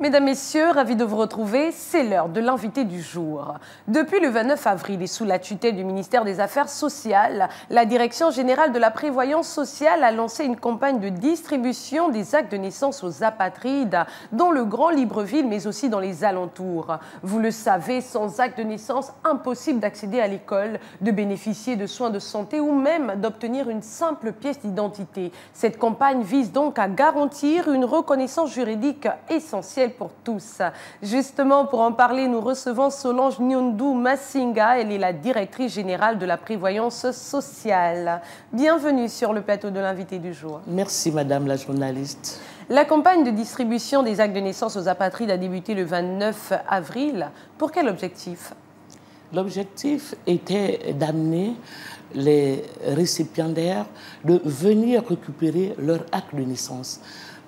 Mesdames, Messieurs, ravi de vous retrouver. C'est l'heure de l'invité du jour. Depuis le 29 avril et sous la tutelle du ministère des Affaires sociales, la Direction générale de la prévoyance sociale a lancé une campagne de distribution des actes de naissance aux apatrides dans le Grand Libreville, mais aussi dans les alentours. Vous le savez, sans acte de naissance, impossible d'accéder à l'école, de bénéficier de soins de santé ou même d'obtenir une simple pièce d'identité. Cette campagne vise donc à garantir une reconnaissance juridique essentielle pour tous. Justement, pour en parler, nous recevons Solange Nyundu Massinga. Elle est la directrice générale de la prévoyance sociale. Bienvenue sur le plateau de l'invité du jour. Merci, madame la journaliste. La campagne de distribution des actes de naissance aux apatrides a débuté le 29 avril. Pour quel objectif? L'objectif était d'amener les récipiendaires de venir récupérer leur acte de naissance.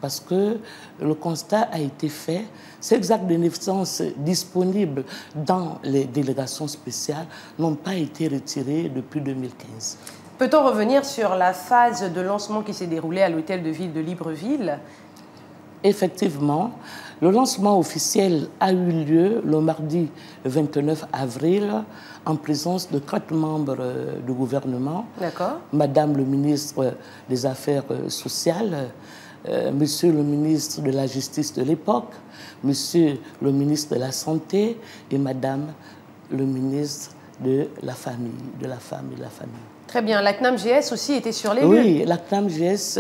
Parce que le constat a été fait, ces actes de naissance disponibles dans les délégations spéciales n'ont pas été retirés depuis 2015. Peut-on revenir sur la phase de lancement qui s'est déroulée à l'hôtel de ville de Libreville? Effectivement, le lancement officiel a eu lieu le mardi 29 avril en présence de 4 membres du gouvernement. D'accord. Madame le ministre des Affaires sociales, Monsieur le ministre de la Justice de l'époque, Monsieur le ministre de la Santé et Madame le ministre de la Famille, de la Femme et de la Famille. Très bien. La CNAM-GS aussi était sur les lieux? Oui, la CNAM-GS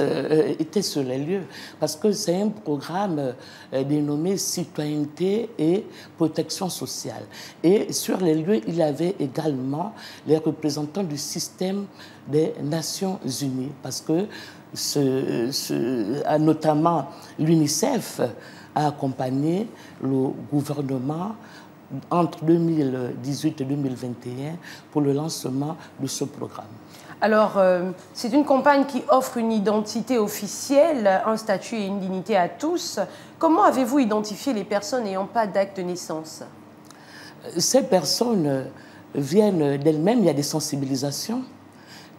était sur les lieux parce que c'est un programme dénommé Citoyenneté et Protection sociale. Et sur les lieux, il y avait également les représentants du système des Nations Unies parce que notamment l'UNICEF a accompagné le gouvernement entre 2018 et 2021 pour le lancement de ce programme. Alors, c'est une campagne qui offre une identité officielle, un statut et une dignité à tous. Comment avez-vous identifié les personnes n'ayant pas d'acte de naissance? Ces personnes viennent d'elles-mêmes, il y a des sensibilisations.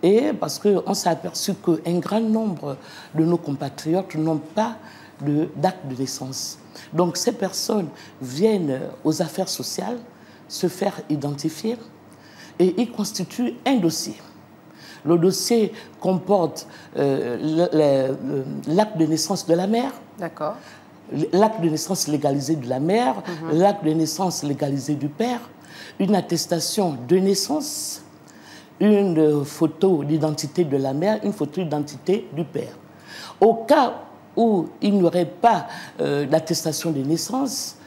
Et parce qu'on s'est aperçu qu'un grand nombre de nos compatriotes n'ont pas d'acte de naissance. Donc ces personnes viennent aux affaires sociales se faire identifier et ils constituent un dossier. Le dossier comporte l'acte de naissance de la mère, l'acte de naissance légalisé de la mère, l'acte de naissance légalisé du père, une attestation de naissance, une photo d'identité de la mère, une photo d'identité du père. Au cas où il n'y aurait pas d'attestation de naissance,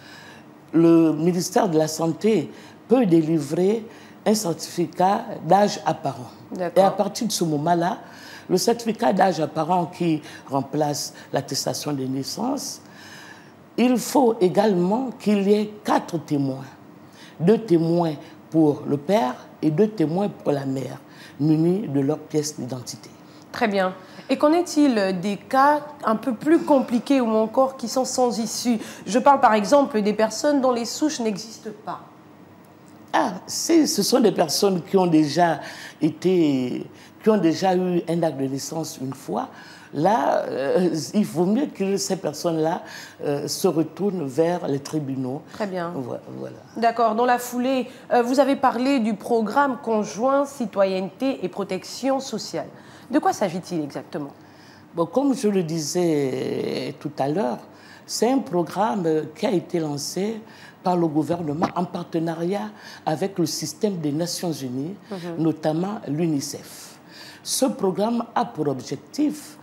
le ministère de la Santé peut délivrer un certificat d'âge apparent. Et à partir de ce moment-là, le certificat d'âge apparent qui remplace l'attestation de naissance, il faut également qu'il y ait 4 témoins. 2 témoins pour le père et 2 témoins pour la mère, munis de leur pièce d'identité. Très bien. Et qu'en est-il des cas un peu plus compliqués ou encore qui sont sans issue? Je parle par exemple des personnes dont les souches n'existent pas. Ah, ce sont des personnes qui ont déjà eu un acte de naissance une fois. Là, il vaut mieux que ces personnes-là se retournent vers les tribunaux. Très bien. Voilà. D'accord. Dans la foulée, vous avez parlé du programme conjoint Citoyenneté et Protection sociale. De quoi s'agit-il exactement? Bon, comme je le disais tout à l'heure, c'est un programme qui a été lancé par le gouvernement en partenariat avec le système des Nations Unies, notamment l'UNICEF. Ce programme a pour objectif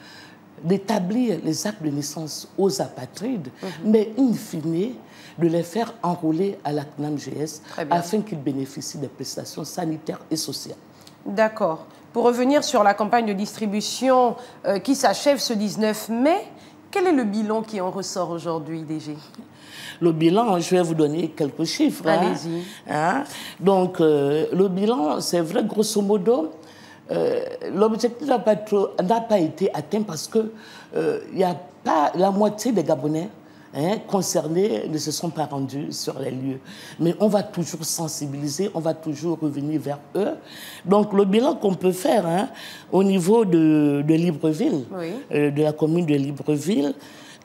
d'établir les actes de naissance aux apatrides, mais in fine, de les faire enrôler à la CNAM-GS afin qu'ils bénéficient des prestations sanitaires et sociales. D'accord. Pour revenir sur la campagne de distribution qui s'achève ce 19 mai, quel est le bilan qui en ressort aujourd'hui, DG? Le bilan, je vais vous donner quelques chiffres. Allez-y. Donc, le bilan, c'est vrai, grosso modo, l'objectif n'a pas été atteint parce que il n'y a pas la moitié des Gabonais concernés ne se sont pas rendus sur les lieux. Mais on va toujours sensibiliser, on va toujours revenir vers eux. Donc le bilan qu'on peut faire au niveau de Libreville, de la commune de Libreville,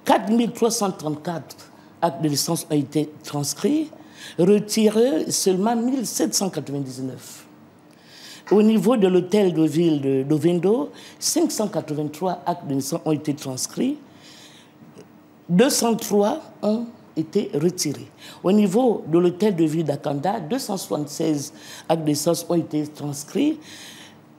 4 334 actes de naissance ont été transcrits, retirés seulement 1799. Au niveau de l'hôtel de ville d'Ovendo, 583 actes de naissance ont été transcrits, 203 ont été retirés. Au niveau de l'hôtel de ville d'Akanda, 276 actes de naissance ont été transcrits,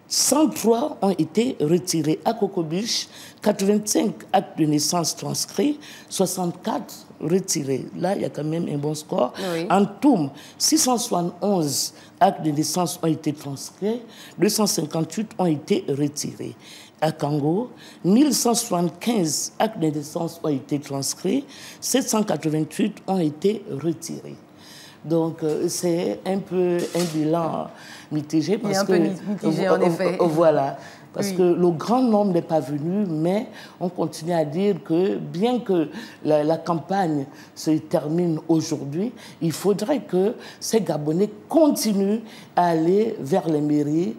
103 ont été retirés. À Cocobiche, 85 actes de naissance transcrits, 64 retirés. Là, il y a quand même un bon score. Oui. En Toum, 671 actes de naissance ont été transcrits, 258 ont été retirés. À Kango, 1175 actes de naissance ont été transcrits, 788 ont été retirés. Donc, c'est un peu un bilan mitigé. Parce un peu mitigé, en effet. Voilà. Parce oui. que le grand nombre n'est pas venu, mais on continue à dire que bien que la campagne se termine aujourd'hui, il faudrait que ces Gabonais continuent à aller vers les mairies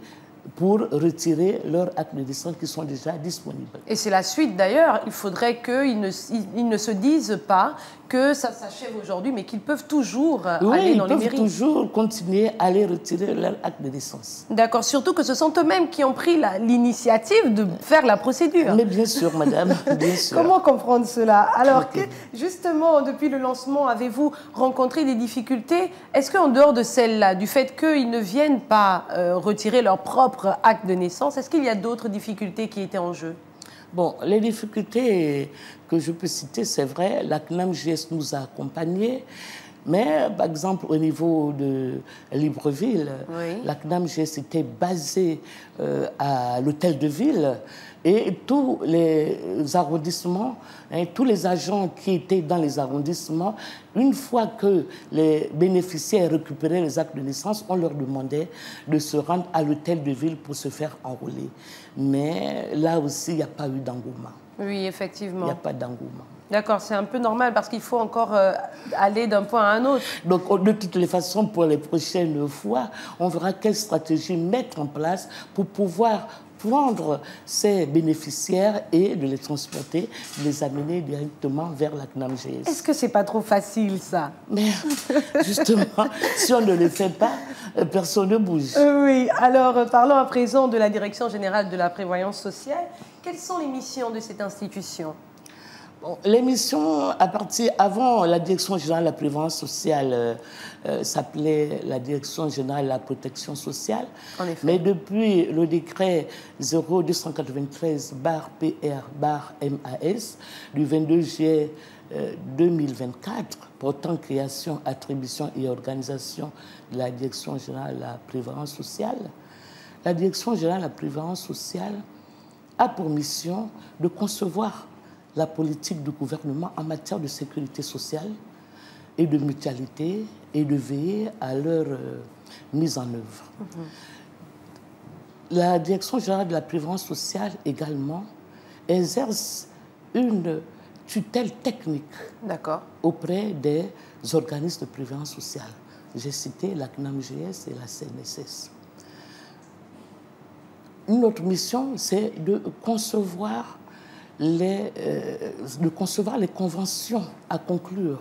pour retirer leurs actes de naissance qui sont déjà disponibles. Et c'est la suite d'ailleurs. Il faudrait qu'ils ne se disent pas que ça s'achève aujourd'hui, mais qu'ils peuvent toujours aller dans les mairies. Ils peuvent toujours continuer à aller retirer leurs actes de naissance. D'accord, surtout que ce sont eux-mêmes qui ont pris l'initiative de faire la procédure. Mais bien sûr, madame, bien sûr. Comment comprendre cela? Alors, justement, depuis le lancement, avez-vous rencontré des difficultés? Est-ce qu'en dehors de celle-là, du fait qu'ils ne viennent pas retirer leur propre acte de naissance, est-ce qu'il y a d'autres difficultés qui étaient en jeu? Bon, les difficultés que je peux citer, c'est vrai, la CNAMJS nous a accompagnés, mais par exemple au niveau de Libreville, oui. la CNAMJS était basée à l'hôtel de ville et tous les arrondissements, tous les agents qui étaient dans les arrondissements, une fois que les bénéficiaires récupéraient les actes de naissance, on leur demandait de se rendre à l'hôtel de ville pour se faire enrôler. Mais là aussi, il n'y a pas eu d'engouement. Oui, effectivement. Il n'y a pas d'engouement. D'accord, c'est un peu normal parce qu'il faut encore aller d'un point à un autre. Donc, de toutes les façons, pour les prochaines fois, on verra quelle stratégie mettre en place pour pouvoir prendre ces bénéficiaires et de les transporter, de les amener directement vers la CNAMJS. Est-ce que c'est pas trop facile, ça? Mais justement, si on ne le fait pas, personne ne bouge. Oui, alors parlons à présent de la Direction générale de la prévoyance sociale. Quelles sont les missions de cette institution? Bon, les missions, avant la Direction générale de la prévoyance sociale s'appelait la Direction générale de la protection sociale. En effet. Mais depuis le décret 0293/PR/MAS du 22 juillet 2024 portant création, attribution et organisation de la Direction générale de la prévoyance sociale, la Direction générale de la prévoyance sociale a pour mission de concevoir la politique du gouvernement en matière de sécurité sociale et de mutualité et de veiller à leur mise en œuvre. La Direction générale de la prévoyance sociale également exerce une tutelle technique auprès des organismes de prévoyance sociale. J'ai cité la CNAMJS et la CNSS. Une autre mission, c'est de concevoir les conventions à conclure,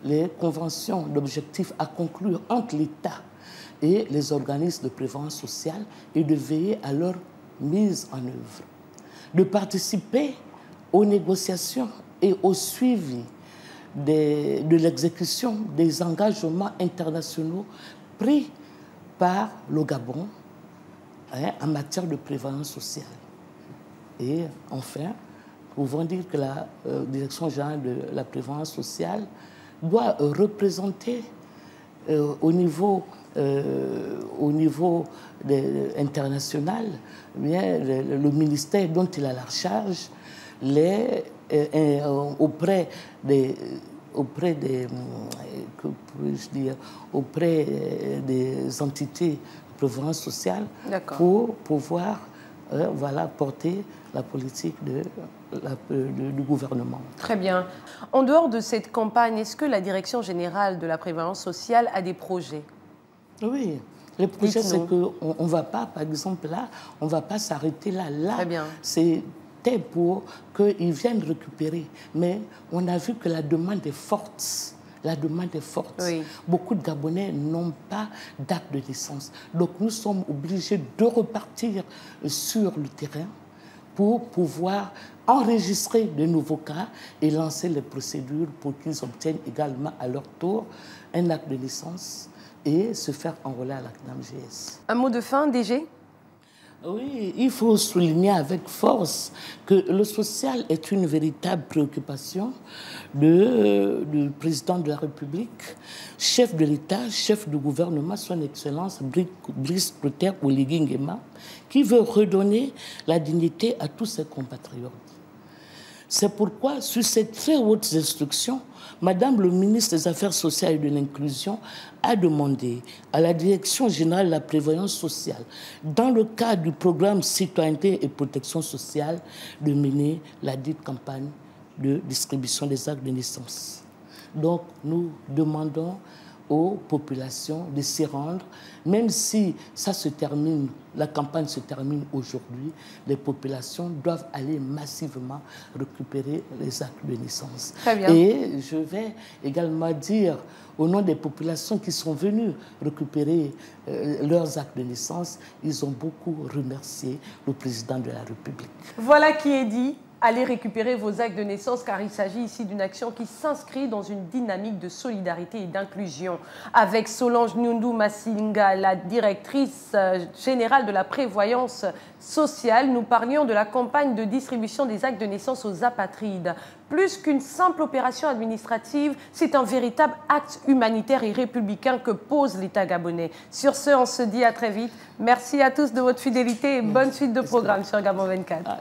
les conventions d'objectifs à conclure entre l'État et les organismes de prévoyance sociale et de veiller à leur mise en œuvre, de participer aux négociations et au suivi de l'exécution des engagements internationaux pris par le Gabon en matière de prévoyance sociale. Et enfin, nous pouvons dire que la Direction générale de la prévoyance sociale doit représenter au niveau international le ministère dont il a la charge auprès des entités de prévoyance sociale pour pouvoir porter la politique du gouvernement. Très bien. En dehors de cette campagne, est-ce que la Direction générale de la prévoyance sociale a des projets? Oui. Les projets, c'est qu'on ne va pas, par exemple, là, on ne va pas s'arrêter là. Là, c'est comptait pour qu'ils viennent récupérer. Mais on a vu que la demande est forte. La demande est forte. Oui. Beaucoup de Gabonais n'ont pas d'acte de naissance. Donc nous sommes obligés de repartir sur le terrain pour pouvoir enregistrer de nouveaux cas et lancer les procédures pour qu'ils obtiennent également à leur tour un acte de naissance et se faire enrôler à la CNAMGS. Un mot de fin, DG? Oui, il faut souligner avec force que le social est une véritable préoccupation du président de la République, chef de l'État, chef du gouvernement, son Excellence Brice Clotaire Oligui Nguema, qui veut redonner la dignité à tous ses compatriotes. C'est pourquoi, sur ces très hautes instructions, Madame le ministre des Affaires sociales et de l'Inclusion a demandé à la Direction générale de la prévoyance sociale, dans le cadre du programme Citoyenneté et protection sociale, de mener la dite campagne de distribution des actes de naissance. Donc, nous demandons aux populations de s'y rendre, même si ça se termine, la campagne se termine aujourd'hui, les populations doivent aller massivement récupérer les actes de naissance. Très bien. Et je vais également dire au nom des populations qui sont venues récupérer leurs actes de naissance, ils ont beaucoup remercié le président de la République. Voilà qui est dit. Allez récupérer vos actes de naissance car il s'agit ici d'une action qui s'inscrit dans une dynamique de solidarité et d'inclusion. Avec Solange Nyundu Massinga, la directrice générale de la prévoyance sociale, nous parlions de la campagne de distribution des actes de naissance aux apatrides. Plus qu'une simple opération administrative, c'est un véritable acte humanitaire et républicain que pose l'État gabonais. Sur ce, on se dit à très vite. Merci à tous de votre fidélité et bonne suite de programme sur Gabon 24.